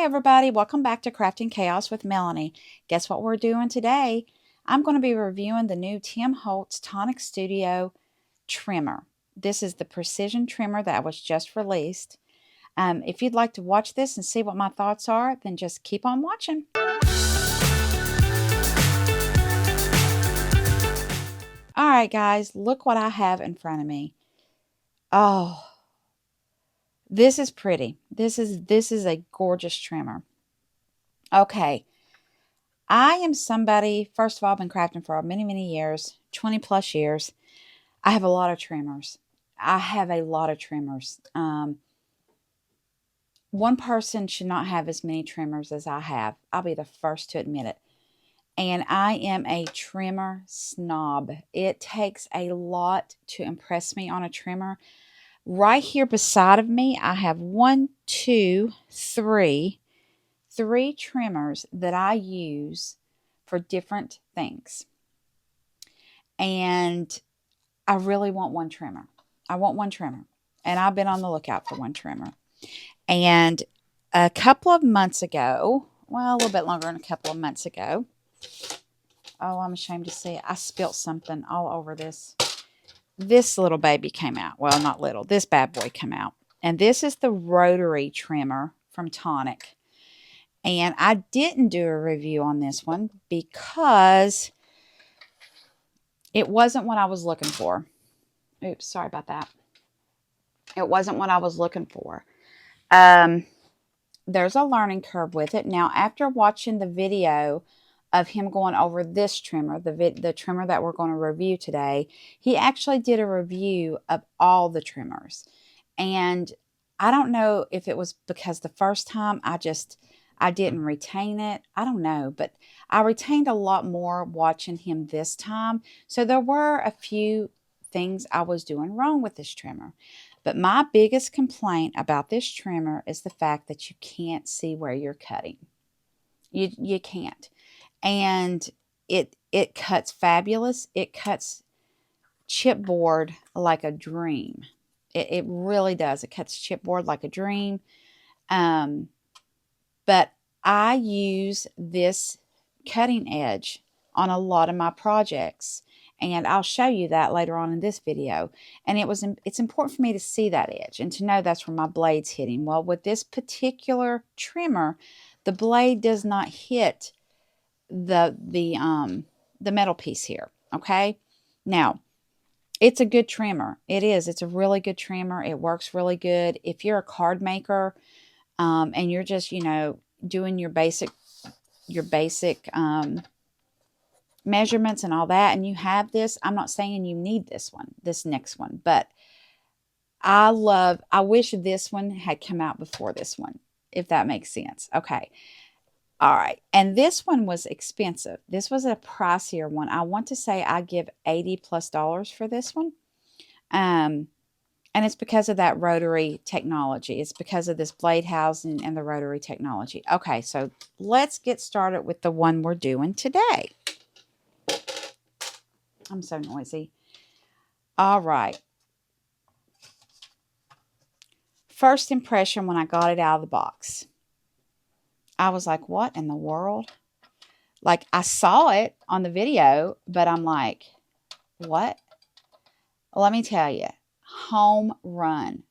everybody, welcome back to Crafting Chaos with Melanie. Guess what we're doing today? I'm going to be reviewing the new Tim Holtz Tonic Studio trimmer. This is the precision trimmer that was just released. If you'd like to watch this and see what my thoughts are, then just keep on watching. All right, guys, look what I have in front of me. Oh, this is pretty. This is a gorgeous trimmer. Okay. I am somebody, first of all, I've been crafting for many, many years, 20 plus years. I have a lot of trimmers. One person should not have as many trimmers as I have. I'll be the first to admit it. And I am a trimmer snob. It takes a lot to impress me on a trimmer. Right here beside of me, I have three trimmers that I use for different things. And I really want one trimmer. I want one trimmer. And I've been on the lookout for one trimmer. And a couple of months ago, well, a little bit longer than a couple of months ago. Oh, I'm ashamed to say it. I spilt something all over this. This little baby came out. Well, not little. This bad boy came out. And this is the rotary trimmer from Tonic. And I didn't do a review on this one because it wasn't what I was looking for. Oops, sorry about that. It wasn't what I was looking for. There's a learning curve with it. Now, after watching the video of him going over this trimmer, the trimmer that we're going to review today, he actually did a review of all the trimmers. And I don't know if it was because the first time I didn't retain it. I don't know, but I retained a lot more watching him this time. So there were a few things I was doing wrong with this trimmer. But my biggest complaint about this trimmer is the fact that you can't see where you're cutting. You can't. And it cuts fabulous. It cuts chipboard like a dream. It really does. It cuts chipboard like a dream. But I use this cutting edge on a lot of my projects. And I'll show you that later on in this video. And it's important for me to see that edge and to know that's where my blade's hitting. Well, with this particular trimmer, the blade does not hit the metal piece here. Okay. Now, it's a good trimmer. It is. It's a really good trimmer. It works really good. If you're a card maker, and you're just, doing your basic measurements and all that, and you have this, I'm not saying you need this next one, but I wish this one had come out before this one, if that makes sense. Okay. All right. And this one was expensive. This was a pricier one. I want to say I give $80+ for this one. And it's because of that rotary technology. It's because of this blade housing and the rotary technology. Okay, so let's get started with the one we're doing today. I'm so noisy. All right. First impression when I got it out of the box. I was like, what in the world? Like, I saw it on the video, but I'm like, what? Let me tell you. Home run.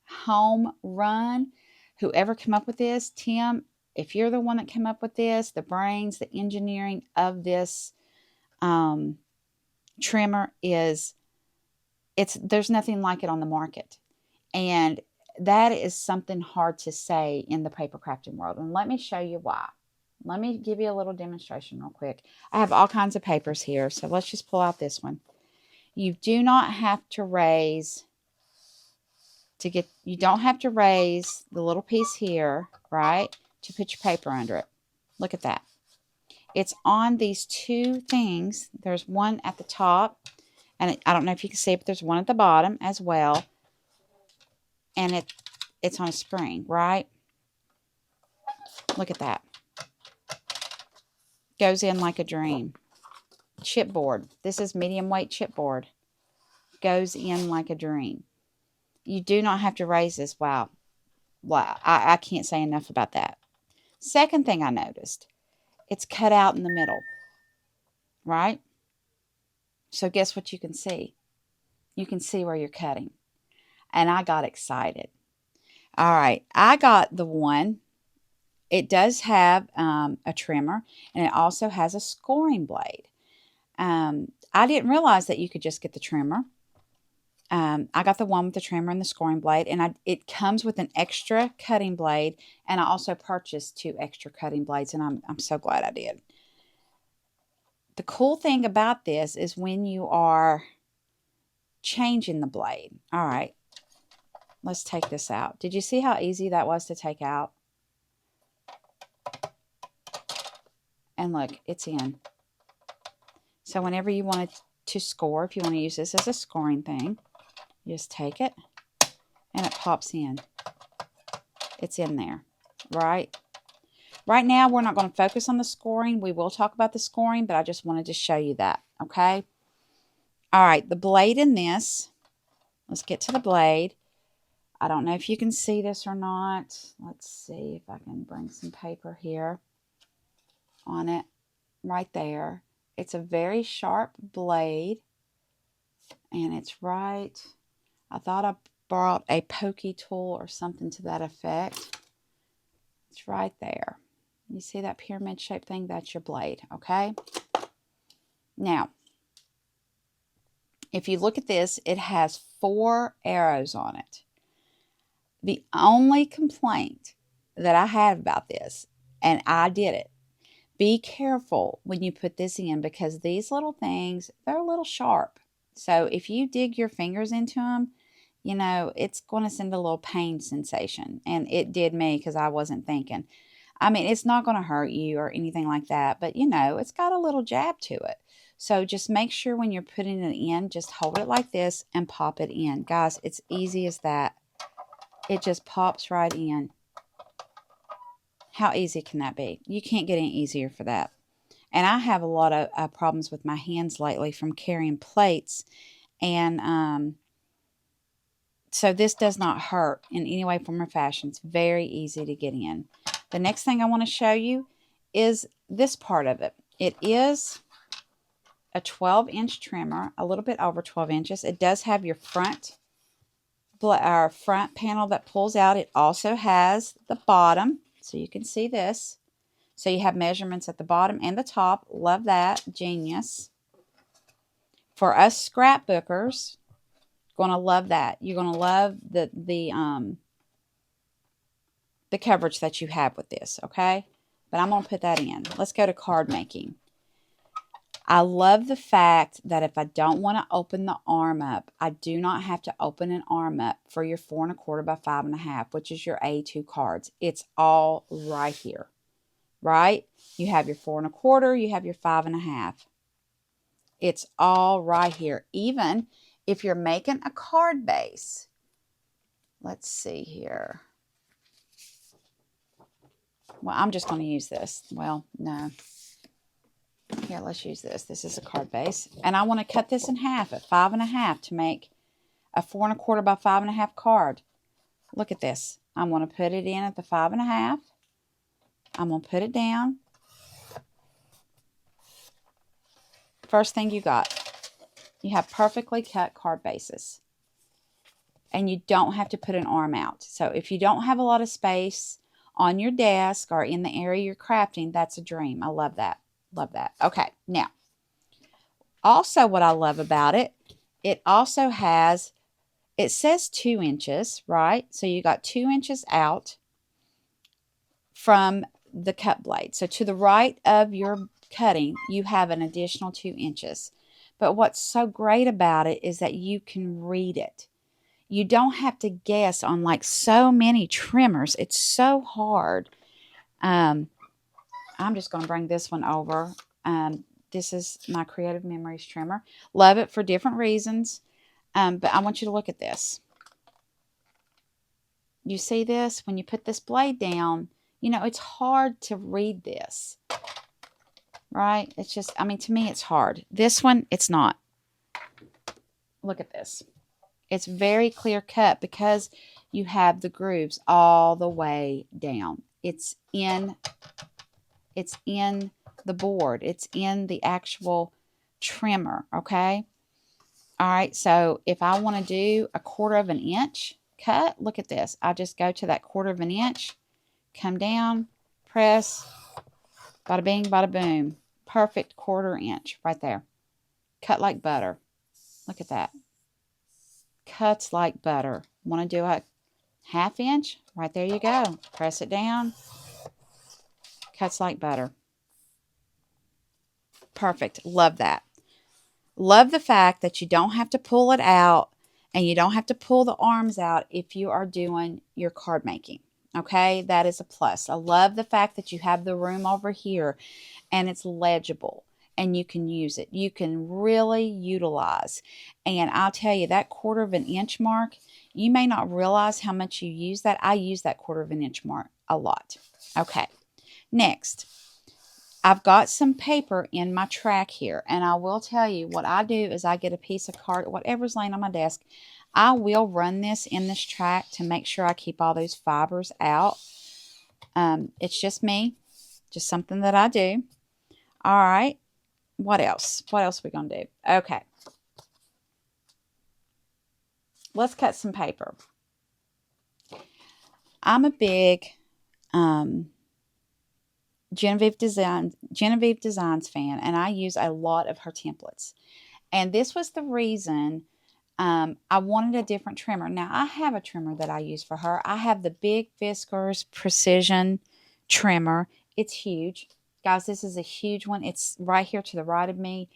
Whoever came up with this, Tim, if you're the one that came up with this, the brains, the engineering of this trimmer there's nothing like it on the market. And that is something hard to say in the paper crafting world. And let me show you why. Let me give you a little demonstration real quick. I have all kinds of papers here, so let's just pull out this one. You do not have to raise you don't have to raise the little piece here, right, to put your paper under it. Look at that. It's on these two things. There's one at the top, and I don't know if you can see it, but there's one at the bottom as well. And it's on a spring, right? Look at that. Goes in like a dream. Chipboard. This is medium weight chipboard. Goes in like a dream. You do not have to raise this. Wow. I can't say enough about that. Second thing I noticed, it's cut out in the middle, right? So guess what you can see? You can see where you're cutting. And I got excited. All right, I got the one. It does have a trimmer, and it also has a scoring blade. I didn't realize that you could just get the trimmer. I got the one with the trimmer and the scoring blade, and it comes with an extra cutting blade, and I also purchased 2 extra cutting blades, and I'm so glad I did. The cool thing about this is when you are changing the blade. All right, let's take this out. Did you see how easy that was to take out? And look, it's in. So whenever you want to score, if you want to use this as a scoring thing, you just take it and it pops in. It's in there, right? Right now, we're not going to focus on the scoring. We will talk about the scoring, but I just wanted to show you that, okay? All right, the blade in this, let's get to the blade. I don't know if you can see this or not. Let's see if I can bring some paper here on it, right there. It's a very sharp blade, and it's right. I thought I brought a pokey tool or something to that effect. It's right there. You see that pyramid shaped thing? That's your blade, okay? Now, if you look at this, it has 4 arrows on it. The only complaint that I have about this, and I did it, be careful when you put this in, because these little things, they're a little sharp. So if you dig your fingers into them, you know, it's going to send a little pain sensation. And it did me because I wasn't thinking. I mean, it's not going to hurt you or anything like that, but you know, it's got a little jab to it. So just make sure when you're putting it in, just hold it like this and pop it in. Guys, it's easy as that. It just pops right in. How easy can that be? You can't get any easier for that. And I have a lot of problems with my hands lately from carrying plates. And so this does not hurt in any way, form, or fashion. It's very easy to get in. The next thing I want to show you is this part of it. It is a 12-inch trimmer, a little bit over 12 inches. It does have your front panel that pulls out. It also has the bottom, so you can see this. So you have measurements at the bottom and the top. Love that. Genius. For us scrapbookers, going to love that. You're going to love the coverage that you have with this, okay? But I'm going to put that in. Let's go to card making. I love the fact that if I don't want to open the arm up, I do not have to open an arm up for your 4 1/4 by 5 1/2, which is your A2 cards. It's all right here, right? You have your 4 1/4, you have your 5 1/2. It's all right here. Even if you're making a card base, let's see here. Well, I'm just going to use this. Well, no. Here, let's use this. This is a card base. And I want to cut this in half at 5 1/2 to make a 4 1/4 by 5 1/2 card. Look at this. I'm going to put it in at the 5 1/2. I'm going to put it down. First thing you got. You have perfectly cut card bases. And you don't have to put an arm out. So if you don't have a lot of space on your desk or in the area you're crafting, that's a dream. I love that. Love that. Okay, now, also what I love about it, it also has, it says 2 inches, right? So you got 2 inches out from the cut blade. So to the right of your cutting, you have an additional 2 inches. But what's so great about it is that you can read it. You don't have to guess on like so many trimmers. It's so hard. I'm just going to bring this one over. This is my Creative Memories trimmer. Love it for different reasons. But I want you to look at this. You see this? When you put this blade down, you know, it's hard to read this. Right? It's just, I mean, to me, it's hard. This one, it's not. Look at this. It's very clear cut because you have the grooves all the way down. It's in the board. It's in the actual trimmer, okay? All right, so if I want to do a 1/4 of an inch cut, look at this. I just go to that 1/4 of an inch, come down, press, bada bing, bada boom. Perfect 1/4 inch right there. Cut like butter. Look at that. Cuts like butter. Want to do a 1/2 inch? Right there you go. Press it down. Cuts like butter. Perfect. Love that. Love the fact that you don't have to pull it out and you don't have to pull the arms out if you are doing your card making. Okay, that is a plus. I love the fact that you have the room over here and it's legible and you can use it. You can really utilize. And I'll tell you, that 1/4 of an inch mark, you may not realize how much you use that. I use that 1/4 of an inch mark a lot. Okay, next. I've got some paper in my track here, and I will tell you what I do is I get a piece of card, whatever's laying on my desk. I will run this in this track to make sure I keep all those fibers out. It's just me, just something that I do. All right, what else? What else are we going to do? Okay, let's cut some paper. I'm a big Genevieve Designs fan, and I use a lot of her templates. And this was the reason I wanted a different trimmer. Now, I have a trimmer that I use for her. I have the Big Fiskars Precision trimmer. It's huge. Guys, this is a huge one. It's right here to the right of me.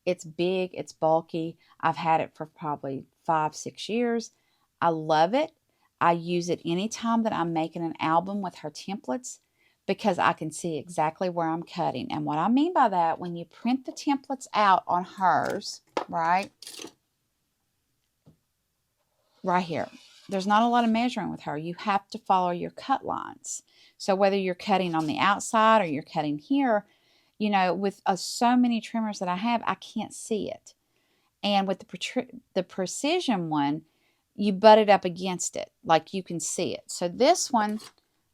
It's big. It's bulky. I've had it for probably 5-6 years. I love it. I use it anytime that I'm making an album with her templates, because I can see exactly where I'm cutting. And what I mean by that, when you print the templates out on hers, right here, there's not a lot of measuring with her. You have to follow your cut lines. So whether you're cutting on the outside or you're cutting here, you know, with so many trimmers that I have, I can't see it. And with the precision one, you butt it up against it, like you can see it. So this one,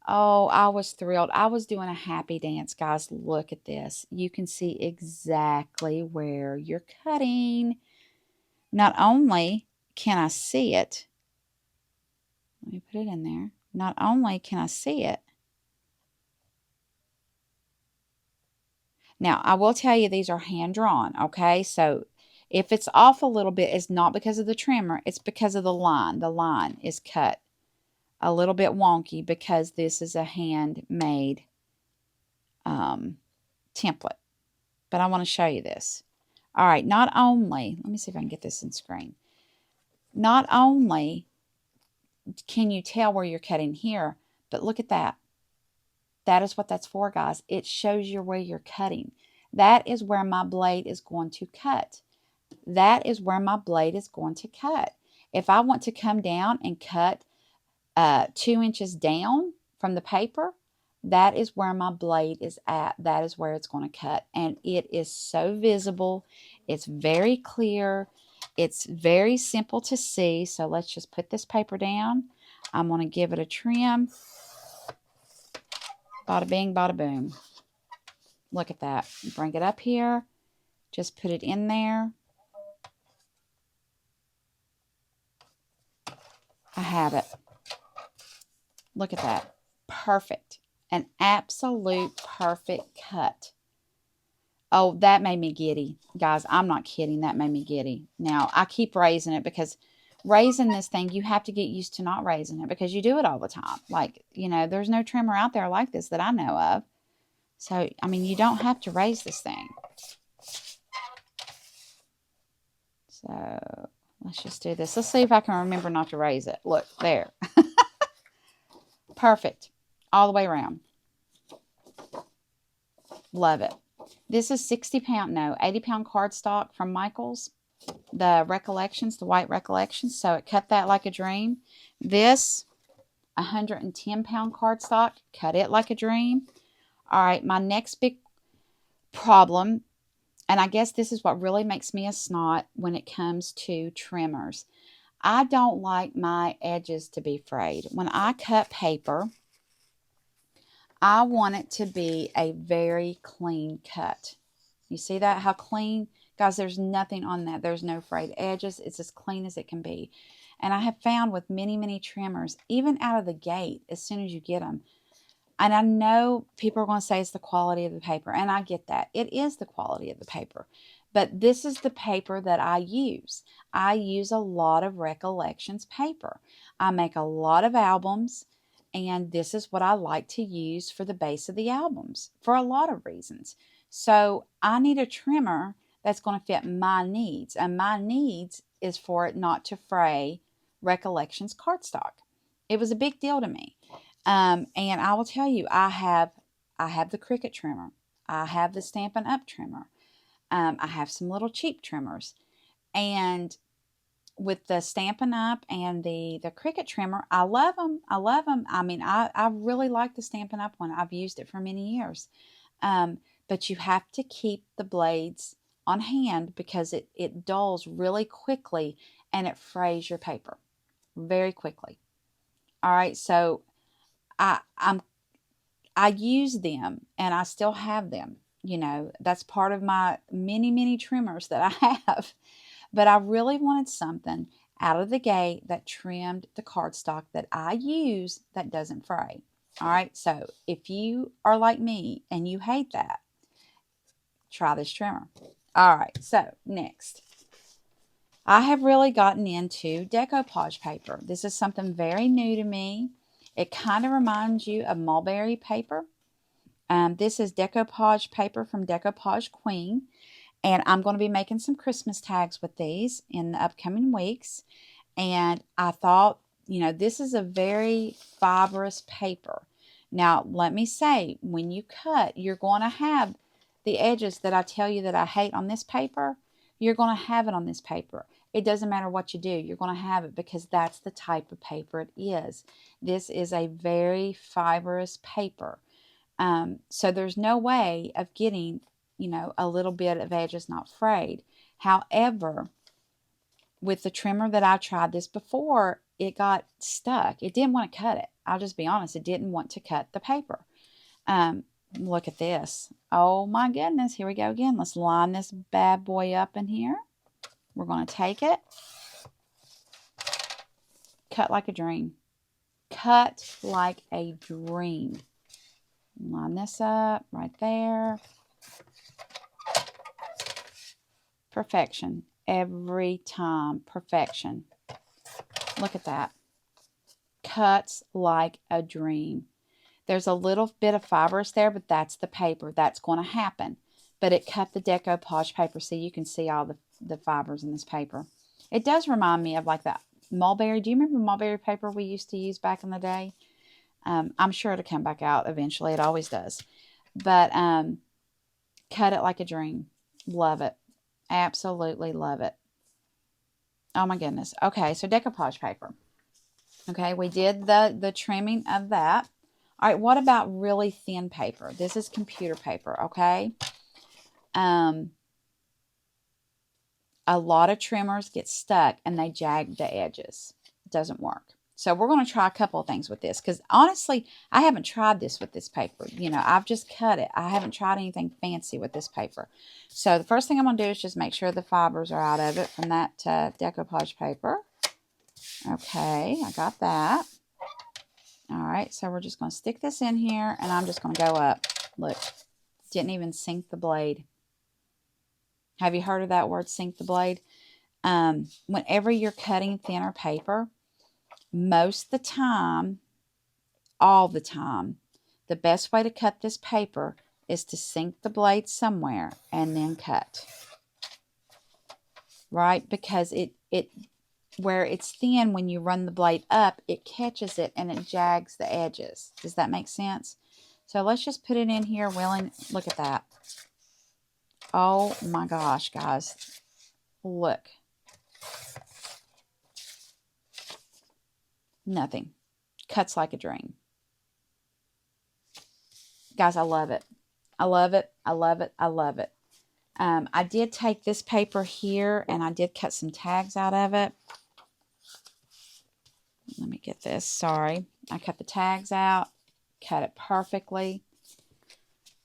oh, I was thrilled. I was doing a happy dance, guys. Look at this. You can see exactly where you're cutting. Not only can I see it, let me put it in there. Not only can I see it. Now, I will tell you these are hand-drawn, okay? So if it's off a little bit, it's not because of the trimmer. It's because of the line. The line is cut a little bit wonky because this is a handmade template. But I want to show you this. All right, not only, let me see if I can get this in screen. Not only can you tell where you're cutting here, but look at that. That is what that's for, guys. It shows you where you're cutting. That is where my blade is going to cut. That is where my blade is going to cut. If I want to come down and cut 2 inches down from the paper, that is where my blade is at. That is where it's going to cut. And it is so visible. It's very clear. It's very simple to see. So let's just put this paper down. I'm going to give it a trim. Bada bing, bada boom. Look at that. Bring it up here. Just put it in there. I have it. Look at that. Perfect. An absolute perfect cut. Oh, that made me giddy. Guys, I'm not kidding. That made me giddy. Now, I keep raising it because raising this thing, you have to get used to not raising it because you do it all the time. Like, you know, there's no trimmer out there like this that I know of. So, I mean, you don't have to raise this thing. So, let's just do this. Let's see if I can remember not to raise it. Look, there. Perfect. All the way around. Love it. This is 80-pound cardstock from Michaels. The Recollections, the white Recollections. So it cut that like a dream. This, 110-pound cardstock. Cut it like a dream. All right, my next big problem, and I guess this is what really makes me a snot when it comes to trimmers. I don't like my edges to be frayed. When I cut paper, I want it to be a very clean cut. You see that? How clean? Guys, there's nothing on that. There's no frayed edges. It's as clean as it can be. And I have found with many, many trimmers, even out of the gate, as soon as you get them, and I know people are going to say it's the quality of the paper, and I get that. It is the quality of the paper. But this is the paper that I use. I use a lot of Recollections paper. I make a lot of albums, and this is what I like to use for the base of the albums for a lot of reasons. So I need a trimmer that's going to fit my needs, and my needs is for it not to fray Recollections cardstock. It was a big deal to me. And I will tell you, I have the Cricut trimmer. I have the Stampin' Up trimmer. I have some little cheap trimmers. And with the Stampin' Up and the Cricut trimmer, I love them. I love them. I mean, I really like the Stampin' Up one. I've used it for many years. But you have to keep the blades on hand because it dulls really quickly and it frays your paper very quickly. All right, so I use them and I still have them. You know, that's part of my many, many trimmers that I have. But I really wanted something out of the gate that trimmed the cardstock that I use that doesn't fray. All right, so if you are like me and you hate that, try this trimmer. All right, so next. I have really gotten into decoupage paper. This is something very new to me. It kind of reminds you of mulberry paper. This is decoupage paper from Decoupage Queen. And I'm going to be making some Christmas tags with these in the upcoming weeks. And I thought, you know, this is a very fibrous paper. Now, let me say, when you cut, you're going to have the edges that I tell you that I hate on this paper. You're going to have it on this paper. It doesn't matter what you do. You're going to have it because that's the type of paper it is. This is a very fibrous paper. So there's no way of getting, you know, a little bit of edges not frayed. However, with the trimmer that I tried this before, it got stuck. It didn't want to cut it. I'll just be honest. It didn't want to cut the paper. Look at this. Oh my goodness. Here we go again. Let's line this bad boy up in here. We're going to take it. Cut like a dream. Cut like a dream. Line this up right there. Perfection. Every time. Perfection. Look at that. Cuts like a dream. There's a little bit of fibrous there, but that's the paper. That's going to happen. But it cut the decoupage paper, so you can see all the fibers in this paper. It does remind me of like that mulberry. Do you remember mulberry paper we used to use back in the day? I'm sure it'll come back out eventually. It always does. But cut it like a dream. Love it. Absolutely love it. Oh my goodness. Okay, so decoupage paper. Okay, we did the trimming of that. All right, what about really thin paper? This is computer paper, okay? A lot of trimmers get stuck and they jag the edges. It doesn't work. So we're going to try a couple of things with this because honestly, I haven't tried this with this paper. You know, I've just cut it. I haven't tried anything fancy with this paper. So the first thing I'm going to do is just make sure the fibers are out of it from that decoupage paper. Okay, I got that. All right, so we're just going to stick this in here and I'm just going to go up. Look, didn't even sink the blade. Have you heard of that word, sink the blade? Whenever you're cutting thinner paper, most of the time, all the time, the best way to cut this paper is to sink the blade somewhere and then cut. Right? Because it where it's thin, when you run the blade up, it catches it and it jags the edges. Does that make sense? So let's just put it in here willing. Look at that. Oh my gosh, guys. Look. Nothing. Cuts like a dream. Guys, I love it. I love it. I love it. I love it. I did take this paper here and I did cut some tags out of it. Let me get this. Sorry. I cut the tags out. cut it perfectly.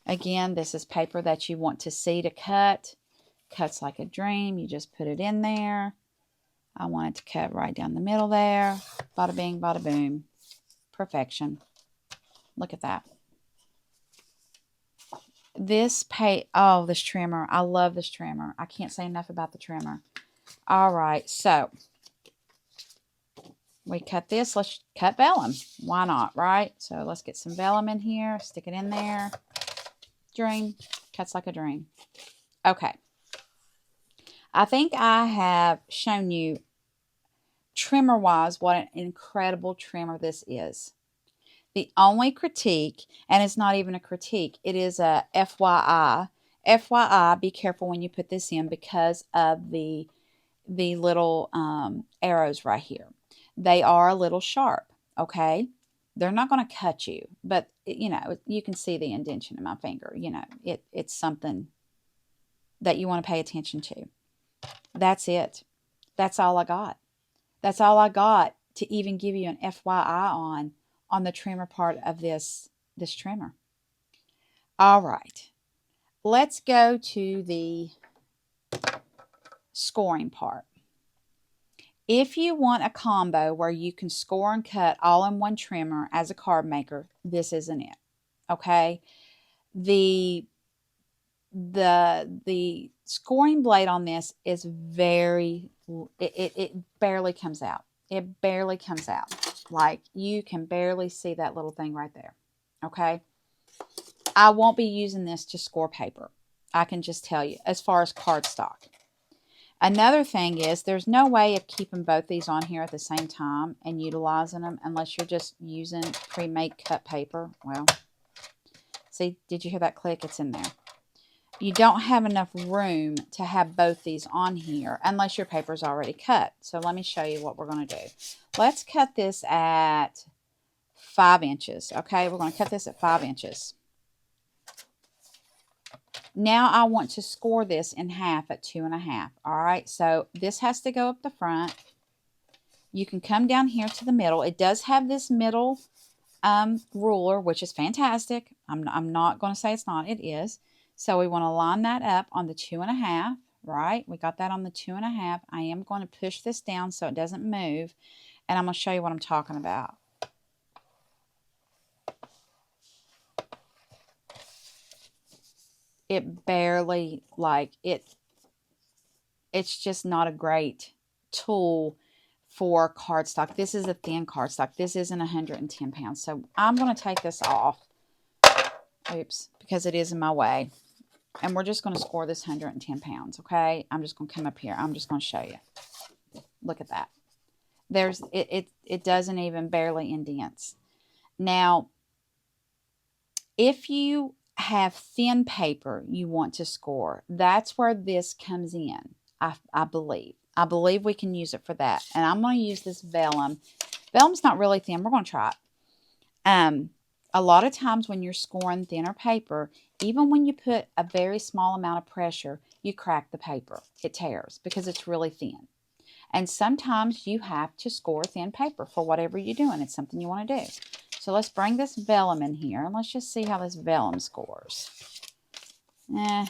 Again, this is paper that you want to see to cut. Cuts like a dream. You just put it in there. I want it to cut right down the middle there. Bada bing, bada boom. Perfection. Look at that. This this trimmer. I love this trimmer. I can't say enough about the trimmer. All right, so we cut this. Let's cut vellum. Why not, right? So let's get some vellum in here. Stick it in there. Dream. Cuts like a dream. Okay. I think I have shown you trimmer-wise what an incredible trimmer this is. The only critique, and it's not even a critique, it is a FYI. FYI, be careful when you put this in because of the little arrows right here. They are a little sharp, okay? They're not going to cut you, but, you know, you can see the indentation in my finger. You know, it's something that you want to pay attention to. That's it. That's all I got. That's all I got to even give you an FYI on the trimmer part of this trimmer. All right. Let's go to the scoring part. If you want a combo where you can score and cut all in one trimmer as a card maker, this isn't it. Okay? The scoring blade on this is very, it barely comes out. It barely comes out. Like, you can barely see that little thing right there. Okay? I won't be using this to score paper. I can just tell you, as far as cardstock. Another thing is, there's no way of keeping both these on here at the same time and utilizing them unless you're just using pre-made cut paper. Well, see, did you hear that click? It's in there. You don't have enough room to have both these on here unless your paper's already cut. So let me show you what we're going to do. Let's cut this at 5 inches. Okay, we're going to cut this at 5 inches. Now I want to score this in half at 2.5. All right, so this has to go up the front. You can come down here to the middle. It does have this middle ruler, which is fantastic. I'm not going to say it's not. It is. So we want to line that up on the 2.5, right? We got that on the 2.5. I am going to push this down so it doesn't move, and I'm going to show you what I'm talking about. It barely, it's just not a great tool for cardstock. This is a thin cardstock. This isn't 110 pounds. So I'm going to take this off. Oops, because it is in my way. And we're just going to score this 110 pounds, okay? I'm just going to come up here. I'm just going to show you. Look at that. It doesn't even barely indents. Now, if you have thin paper you want to score, that's where this comes in, I believe. I believe we can use it for that. And I'm going to use this vellum. Vellum's not really thin. We're going to try it. A lot of times when you're scoring thinner paper, even when you put a very small amount of pressure, you crack the paper. It tears because it's really thin. And sometimes you have to score thin paper for whatever you're doing. It's something you want to do. So let's bring this vellum in here and let's just see how this vellum scores. Nah.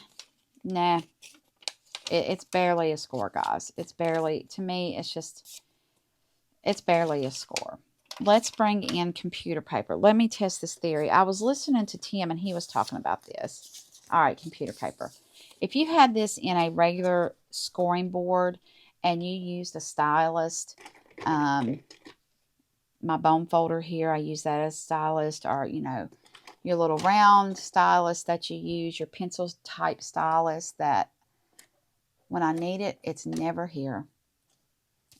It's barely a score, guys. It's barely, to me, it's barely a score. Let's bring in computer paper. Let me test this theory. I was listening to Tim and he was talking about this. All right, computer paper. If you had this in a regular scoring board and you used a stylus, my bone folder here, I use that as stylus, or, you know, your little round stylus that you use, your pencil type stylus that when I need it, it's never here.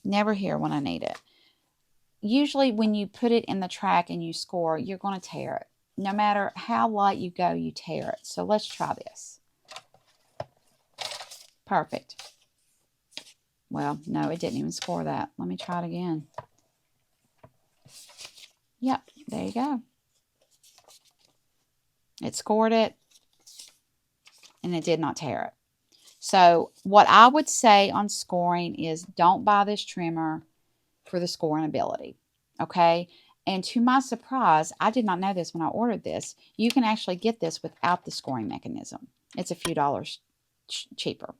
Never here when I need it. Usually when you put it in the track and you score, you're going to tear it. No matter how light you go, you tear it. So let's try this. Perfect. Well, no, it didn't even score that. Let me try it again. Yep, there you go. It scored it, and it did not tear it. So what I would say on scoring is don't buy this trimmer for the scoring ability, okay? And to my surprise, I did not know this when I ordered this. You can actually get this without the scoring mechanism. It's a few dollars cheaper.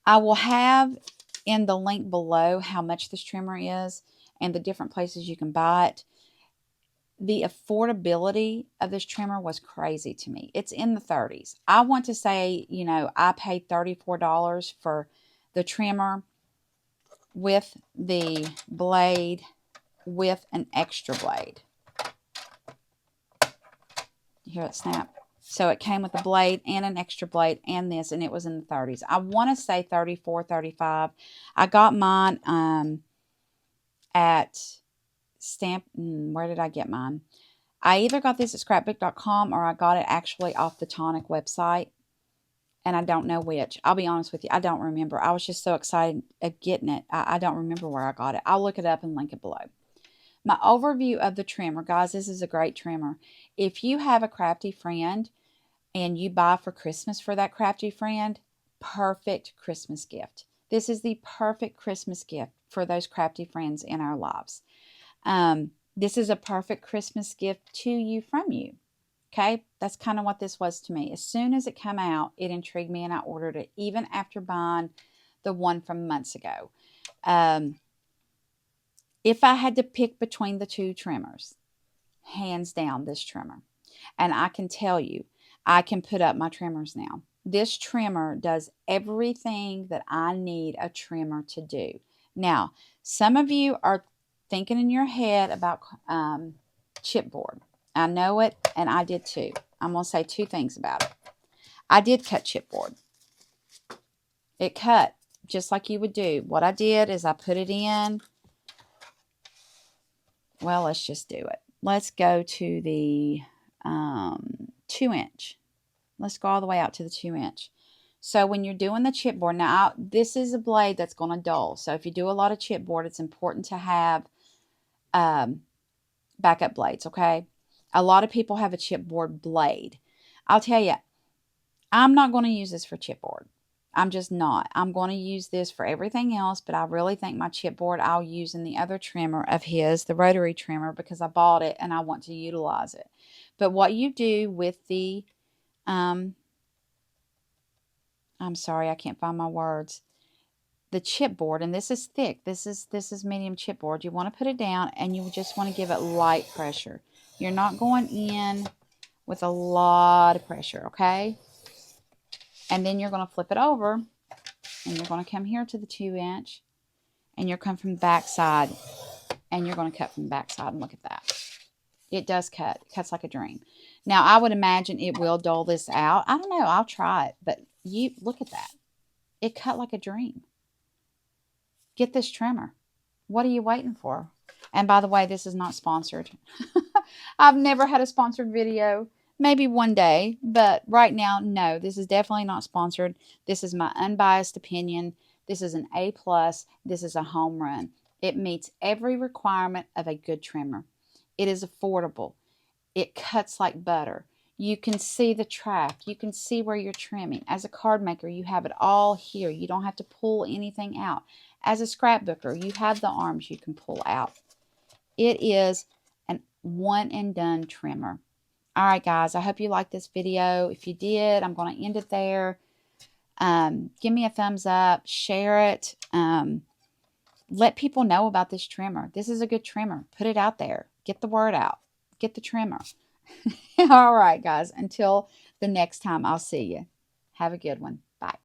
I will have in the link below how much this trimmer is and the different places you can buy it. The affordability of this trimmer was crazy to me. It's in the 30s. I want to say, you know, I paid $34 for the trimmer with the blade with an extra blade. You hear it snap? So it came with a blade and an extra blade and this, and it was in the 30s. I want to say 34, 35. I got mine at where did I get mine? I either got this at scrapbook.com or I got it actually off the Tonic website. And I don't know which. I'll be honest with you. I don't remember. I was just so excited at getting it. I don't remember where I got it. I'll look it up and link it below. My overview of the trimmer. Guys, this is a great trimmer. If you have a crafty friend and you buy for Christmas for that crafty friend, perfect Christmas gift. This is the perfect Christmas gift for those crafty friends in our lives. This is a perfect Christmas gift to you from you. Okay, that's kind of what this was to me. As soon as it came out, it intrigued me and I ordered it, even after buying the one from months ago. If I had to pick between the two trimmers, hands down this trimmer. And I can tell you, I can put up my trimmers now. This trimmer does everything that I need a trimmer to do. Now, some of you are thinking in your head about chipboard. I know it, and I did too. I'm going to say two things about it. I did cut chipboard. It cut just like you would do. What I did is I put it in. Well, let's just do it. Let's go to the 2-inch. Let's go all the way out to the 2-inch. So when you're doing the chipboard, now this is a blade that's going to dull. So if you do a lot of chipboard, it's important to have backup blades, okay? A lot of people have a chipboard blade. I'll tell you, I'm not going to use this for chipboard. I'm just not. I'm going to use this for everything else, but I really think my chipboard I'll use in the other trimmer of his, the rotary trimmer, because I bought it and I want to utilize it. But what you do with the, I'm sorry, I can't find my words. The chipboard, and this is thick. This is medium chipboard. You want to put it down and you just want to give it light pressure. You're not going in with a lot of pressure, okay? And then you're going to flip it over, and you're going to come here to the 2-inch, and you're coming from the back side, and you're going to cut from the back side, and look at that. It does cut. It cuts like a dream. Now, I would imagine it will dull this out. I don't know. I'll try it, but you look at that. It cut like a dream. Get this trimmer. What are you waiting for? And by the way, this is not sponsored. I've never had a sponsored video. Maybe one day, but right now, no, this is definitely not sponsored. This is my unbiased opinion. This is an A+. This is a home run. It meets every requirement of a good trimmer. It is affordable. It cuts like butter. You can see the track. You can see where you're trimming. As a card maker, you have it all here. You don't have to pull anything out. As a scrapbooker, you have the arms you can pull out. It is a one-and-done trimmer. All right, guys, I hope you liked this video. If you did, I'm going to end it there. Give me a thumbs up. Share it. Let people know about this trimmer. This is a good trimmer. Put it out there. Get the word out. Get the trimmer. All right, guys. Until the next time, I'll see you. Have a good one.